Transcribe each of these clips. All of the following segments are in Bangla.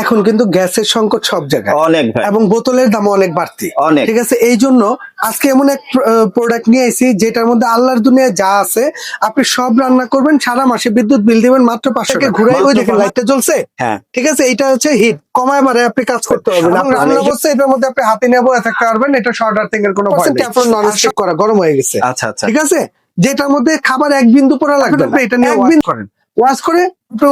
এখন কিন্তু গ্যাসের সংকট সব জায়গায় অনেক ভাই, এবং বোতলের দাম অনেক বাড়তি অনেক। ঠিক আছে, এই জন্য আজকে এমন এক প্রোডাক্ট নিয়ে এসেছি যেটার মধ্যে আল্লাহর দুনিয়ায় যা আছে আপনি সব রান্না করবেন, সারা মাসে বিদ্যুৎ বিল দিবেন মাত্র 500 টাকা। ঘুরাই ওই দেখেন লাইটটা জ্বলছে, হ্যাঁ ঠিক আছে, এটা হচ্ছে হিট কমায় বাড়ে আপনি কাজ করতে পারবেন। এবং রান্না অবস্থায় এটার মধ্যে আপনি হাতে নেবো থাকতে পারবেন, এটা শর্ট আর্থিং এর কোনো ভয় নেই। আপনার নন স্টিক করা গরম হয়ে গেছে, আচ্ছা আচ্ছা, ঠিক আছে, যেটার মধ্যে খাবার এক বিন্দু পড়া লাগবে না, এটা নিয়ে এক বিন্দু করেন ওয়াশ করে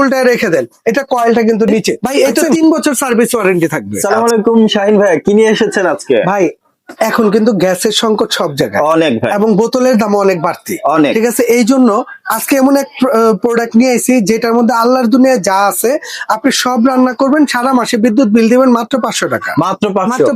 উল্টায় রেখে দেন। এটা কয়েলটা কিন্তু নিচে ভাই, এটা 3 বছর সার্ভিস ওয়ারেন্টি থাকবে। আসসালামু আলাইকুম শাহিন ভাই, কি নিয়ে এসেছেন আজকে? ভাই এখন কিন্তু গ্যাসের সংকট সব জায়গায় অনেক ভাই, এবং বোতলের দাম অনেক বাড়তি অনেক। ঠিক আছে, এই জন্য আজকে এমন এক প্রোডাক্ট নিয়ে এসেছি যেটার মধ্যে আল্লাহর দুনিয়ায় যা আছে আপনি সব রান্না করবেন, সারা মাসে বিদ্যুৎ বিল দিবেন মাত্র 500 টাকা। মাত্র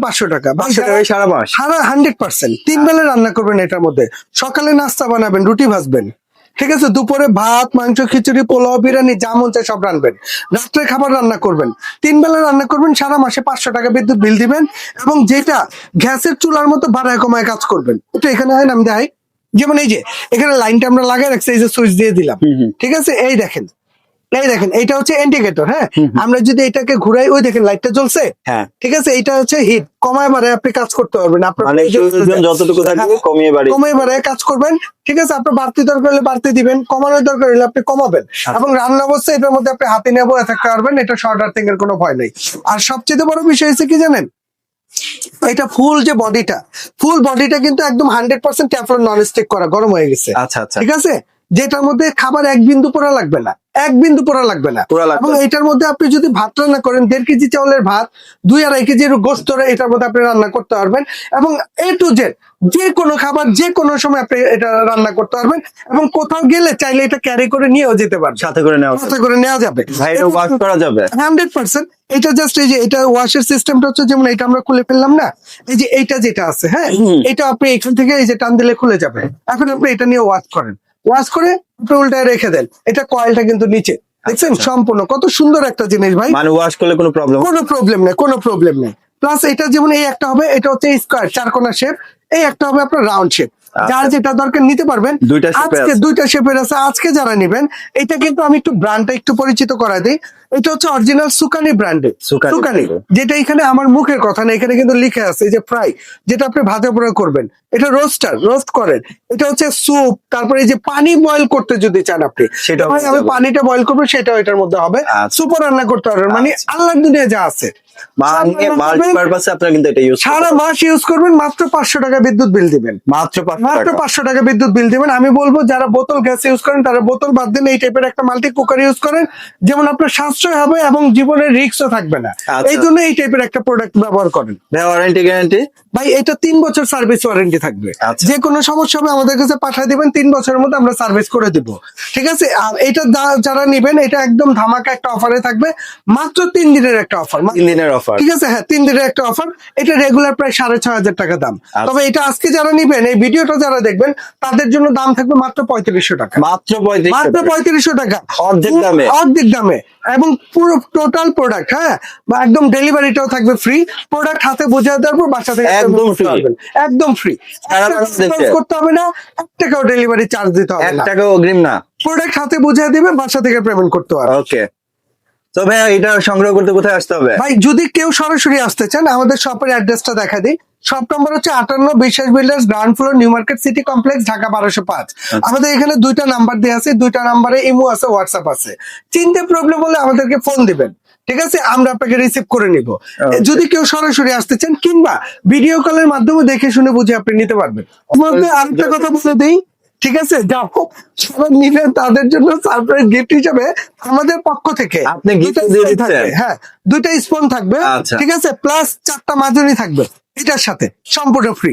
500 টাকা ভাই, 500 টাকায় সারা মাস, সারা 100%। 3 বেলা রান্না করবেন এটার মধ্যে, সকালে নাস্তা বানাবেন, রুটি ভাজবেন, ঠিক আছে, দুপুরে ভাত মাংস খিচুড়ি পোলাও বিরিয়ানি যা মন চায় সব রান্নবেন, রাত্রে খাবার রান্না করবেন, 3 বেলা রান্না করবেন, সারা মাসে 500 টাকা বিদ্যুৎ বিল দিবেন। এবং যেটা গ্যাসের চুলার মতো বাড়ায় কমায় কাজ করবেন, এটা এখানে হয় না, আমি দেখাই। যেমন এই যে এখানে লাইনটা আমরা লাগাই রাখছি, এই যে সুইচ দিয়ে দিলাম, ঠিক আছে, এই দেখেন এইটা হচ্ছে ইন্ডিকেটর। হ্যাঁ, আমরা যদি এটাকে ঘুরাই ওই দেখেন লাইটটা জ্বলছে, হ্যাঁ ঠিক আছে, এটা হচ্ছে হিট কমায় বাড়ায় আপনি কাজ করতে পারবেন। আপনার মানে যতটুকু থাকবে কমিয়ে বাড়ি কমিয়ে বাড়ায় কাজ করবেন, ঠিক আছে, আপনার বাড়তি দরকার হলে বাড়তি দিবেন, কমানোর দরকার হলে আপনি কমাবেন। এবং রান্না অবস্থায় এটার মধ্যে আপনি হাতে নেবো থাকতে পারবেন, এটা শর্ট আর্থিং এর কোনো ভয় নেই। আর সবচেয়ে বড় বিষয় হচ্ছে কি জানেন, এটা ফুল বডিটা কিন্তু একদম 100% টেফলন নন স্টিক করা, গরম হয়ে গেছে, আচ্ছা আচ্ছা, ঠিক আছে, যেটার মধ্যে খাবার এক বিন্দু পোড়া লাগবে না, এক বিন্দু পোড়া লাগবে না। এবং এটার মধ্যে আপনি যদি ভাত রান্না করেন 1.5 কেজি চাউলের ভাত 2-2.5 কেজির গোস্ত এটার মধ্যে আপনি রান্না করতে পারবেন। এবং এ টু জেড যে কোনো খাবার যে কোনো সময় আপনি এটা রান্না করতে পারবেন। এবং কোথাও গেলে চাইলে এটা ক্যারি করে নিয়েও যেতে পারবেন, সাথে করে নেওয়া যাবে ভাই, এটা ওয়াশ করা যাবে 100%। এটা জাস্ট এই যে এটা ওয়াশের সিস্টেমটা হচ্ছে, যেমন এটা আমরা খুলে ফেললাম না, এই যে এইটা যেটা আছে, হ্যাঁ, এটা আপনি এখান থেকে এই যে টান দিলে খুলে যাবে। এখন আপনি এটা নিয়ে ওয়াশ করেন, ওয়াশ করে আপনি উল্টায় রেখে দেন, এটা কয়েলটা কিন্তু নিচে, দেখছেন, সম্পূর্ণ কত সুন্দর একটা জিনিস ভাই। মানে ওয়াশ করলে কোনো প্রবলেম নেই। প্লাস এটা যেমন এই একটা হবে, এটা হচ্ছে স্কোয়ার চারকোনা শেপ, এই একটা হবে আপনার রাউন্ড শেপ, যার যেটা দরকার নিতে পারবেন। আজকে দুইটা শেপের আছে, আজকে যারা নিবেন এটা কিন্তু আমি একটু ব্র্যান্ডটা একটু পরিচিত করা দিই। এটা হচ্ছে অরিজিনাল সুকানি ব্র্যান্ডের, সুকানি, যেটা এখানে আমার মুখের কথা না, এখানে কিন্তু লিখে আছে এই যে ফ্রাই, যেটা আপনি ভাতে পোড়া করবেন, এটা রোস্ট করেন, এটা হচ্ছে স্যুপ, তারপরে এই যে পানি বয়েল করতে যদি চান আপনি, সেটা আমি পানিটা বয়েল করবো, সেটাও এটার মধ্যে হবে, সুপও রান্না করতে পারবেন। মানে আল্লাহর দুনিয়া যা আছে সারা মাস ইউজ করবেন, মাত্র 500 টাকা বিদ্যুৎ বিল দিবেন, মাত্র 500 টাকা বিদ্যুৎ বিল দিবেন। আমি বলবো যারা বোতল গ্যাস ইউজ করেন তারা বোতল বাদ দিন, এই টাইপের একটা মাল্টি কুকার ইউজ করেন, যেমন আপনার সাশ্রয় হবে এবং জীবনের রিস্কও থাকবে না। এই জন্য এই টাইপের একটা প্রোডাক্ট ব্যবহার করেন। ওয়ারেন্টি গ্যারান্টি ভাই, এটা 3 বছর সার্ভিস ওয়ারেন্টি থাকবে, যে কোনো সমস্যা হবে আমাদের কাছে পাঠিয়ে দিবেন, 3 বছরের মধ্যে আমরা সার্ভিস করে দিব, ঠিক আছে। আর এটা যারা নিবেন এটা একদম ধামাকা একটা অফারে থাকবে, মাত্র 3 দিনের একটা অফার, 3 দিনের অফার, ঠিক আছে, হ্যাঁ 3 দিনের একটা অফার। এটা রেগুলার প্রায় 6,500 টাকা দাম, তবে এটা আজকে যারা নিবেন এই ভিডিওটা যারা দেখবেন তাদের জন্য দাম থাকবে মাত্র 3500 টাকা, মাত্র 3500 টাকা, অর্ধেক দামে। এবং পুরো টোটাল প্রোডাক্ট, হ্যাঁ, বা একদম ডেলিভারিটাও থাকবে ফ্রি, প্রোডাক্ট হাতে বুঝে দেওয়ার পর বাসা থেকে একদম ফ্রি করতে হবে না, 1 টাকাও ডেলিভারি চার্জ দিতে হবে না, 1 টাকাও অগ্রিম না, প্রোডাক্ট হাতে বুঝে দিবে, বাসা থেকে পেমেন্ট করতে হবে। ওকে, তো ভাই এটা সংগ্রহ করতে কোথায় আসতে হবে? ভাই যদি কেউ সরাসরি আসতে চান আমাদের শপের অ্যাড্রেসটা দেখা দিই। শপ নম্বর হচ্ছে 58 বিশ্বাস builders, ground floor, new market city complex, Dhaka 1205। আমাদের এখানে 2টা নাম্বার দেওয়া আছে, 2টা নাম্বারে ইমো আছে, হোয়াটসঅ্যাপ আছে। চিনতে প্রবলেম হলে আমাদেরকে ফোন দিবেন, ঠিক আছে, আমরা আপনাকে রিসিভ করে নিব। যদি কেউ সরাসরি আসতে চান কিংবা ভিডিও কলের মাধ্যমে দেখে শুনে বুঝে আপনি নিতে পারবেন। আমাদের আরেকটা কথা বলে দেই, ঠিক আছে, যাও সবাই নিলেন তাদের জন্য সারপ্রাইজ গিফট হিসেবে আমাদের পক্ষ থেকে আপনি গিফট দিয়ে দিচ্ছেন, হ্যাঁ 2টা স্পুন থাকবে, ঠিক আছে, প্লাস 4টা মাজনি থাকবে এটার সাথে, সম্পূর্ণ ফ্রি।